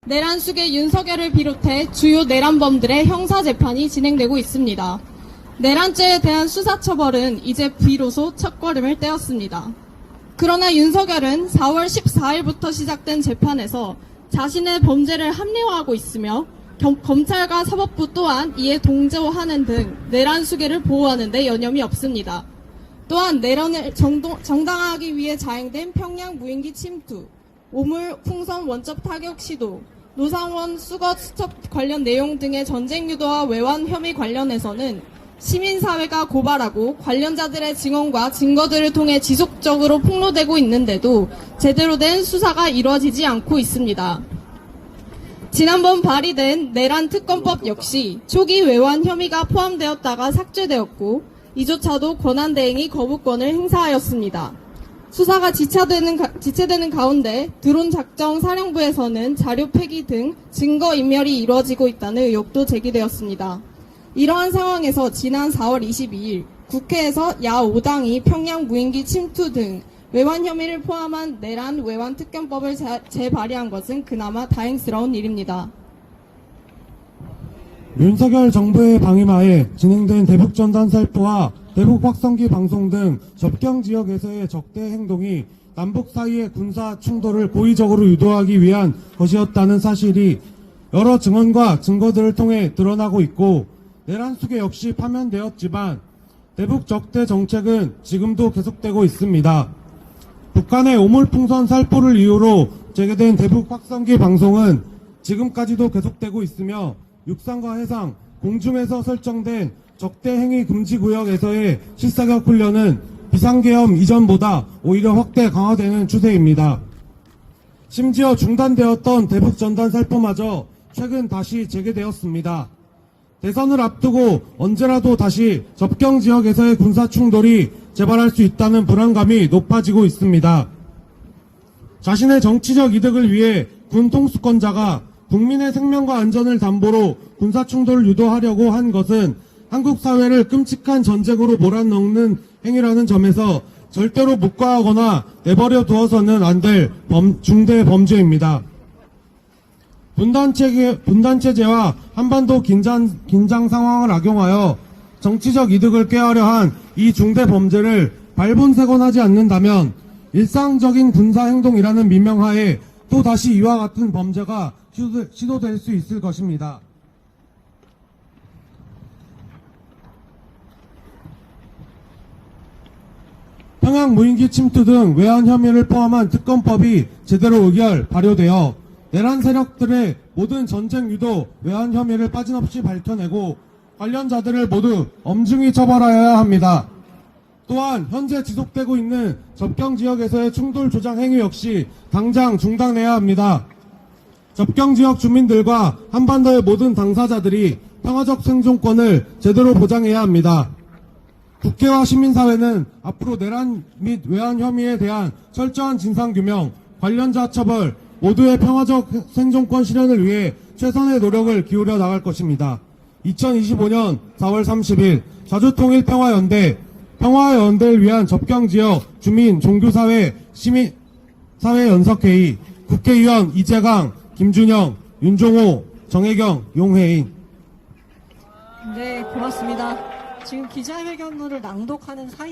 내란숙의 윤석열을 비롯해 주요 내란범들의 형사재판이 진행되고 있습니다. 내란죄에 대한 수사처벌은 이제 비로소 첫걸음을 떼었습니다. 그러나 윤석열은 4월 14일부터 시작된 재판에서 자신의 범죄를 합리화하고 있으며 검찰과 사법부 또한 이에 동조하는 등 내란 수계를 보호하는 데 여념이 없습니다. 또한 내란을 정당화하기 위해 자행된 평양 무인기 침투, 오물 풍선 원점 타격 시도, 노상원 수거 수첩 관련 내용 등의 전쟁 유도와 외환 혐의 관련해서는 시민사회가 고발하고 관련자들의 증언과 증거들을 통해 지속적으로 폭로되고 있는데도 제대로 된 수사가 이루어지지 않고 있습니다. 지난번 발의된 내란특검법 역시 초기 외환 혐의가 포함되었다가 삭제되었고 이조차도 권한대행이 거부권을 행사하였습니다. 수사가 지체되는 가운데 드론 작정 사령부에서는 자료 폐기 등 증거인멸이 이루어지고 있다는 의혹도 제기되었습니다. 이러한 상황에서 지난 4월 22일 국회에서 야5당이 평양 무인기 침투 등 외환 혐의를 포함한 내란 외환 특검법을 재발의한 것은 그나마 다행스러운 일입니다. 윤석열 정부의 방임하에 진행된 대북전단 살포와 대북 확성기 방송 등 접경 지역에서의 적대 행동이 남북 사이의 군사 충돌을 고의적으로 유도하기 위한 것이었다는 사실이 여러 증언과 증거들을 통해 드러나고 있고 내란 수계 역시 파면되었지만 대북 적대 정책은 지금도 계속되고 있습니다. 북한의 오물풍선 살포를 이유로 재개된 대북 확성기 방송은 지금까지도 계속되고 있으며 육상과 해상, 공중에서 설정된 적대 행위 금지 구역에서의 실사격 훈련은 비상계엄 이전보다 오히려 확대 강화되는 추세입니다. 심지어 중단되었던 대북 전단 살포마저 최근 다시 재개되었습니다. 대선을 앞두고 언제라도 다시 접경 지역에서의 군사 충돌이 재발할 수 있다는 불안감이 높아지고 있습니다. 자신의 정치적 이득을 위해 군 통수권자가 국민의 생명과 안전을 담보로 군사 충돌을 유도하려고 한 것은 한국 사회를 끔찍한 전쟁으로 몰아넣는 행위라는 점에서 절대로 묵과하거나 내버려 두어서는 안 될 중대 범죄입니다. 분단체제와 한반도 긴장 상황을 악용하여 정치적 이득을 꾀하려 한 이 중대 범죄를 발본색원하지 않는다면 일상적인 군사 행동이라는 민명하에 또다시 이와 같은 범죄가 시도될 수 있을 것입니다. 평양 무인기 침투 등 외환 혐의를 포함한 특검법이 제대로 발효되어 내란 세력들의 모든 전쟁 유도, 외환 혐의를 빠짐없이 밝혀내고 관련자들을 모두 엄중히 처벌하여야 합니다. 또한 현재 지속되고 있는 접경 지역에서의 충돌 조장 행위 역시 당장 중단해야 합니다. 접경 지역 주민들과 한반도의 모든 당사자들이 평화적 생존권을 제대로 보장해야 합니다. 국회와 시민사회는 앞으로 내란 및 외환 혐의에 대한 철저한 진상규명, 관련자 처벌, 모두의 평화적 생존권 실현을 위해 최선의 노력을 기울여 나갈 것입니다. 2025년 4월 30일 자주통일평화연대를 위한 접경지역 주민, 종교사회, 시민사회연석회의 국회의원 이재강, 김준영, 윤종호, 정혜경, 용혜인. 네, 고맙습니다. 지금 기자회견문을 낭독하는 사이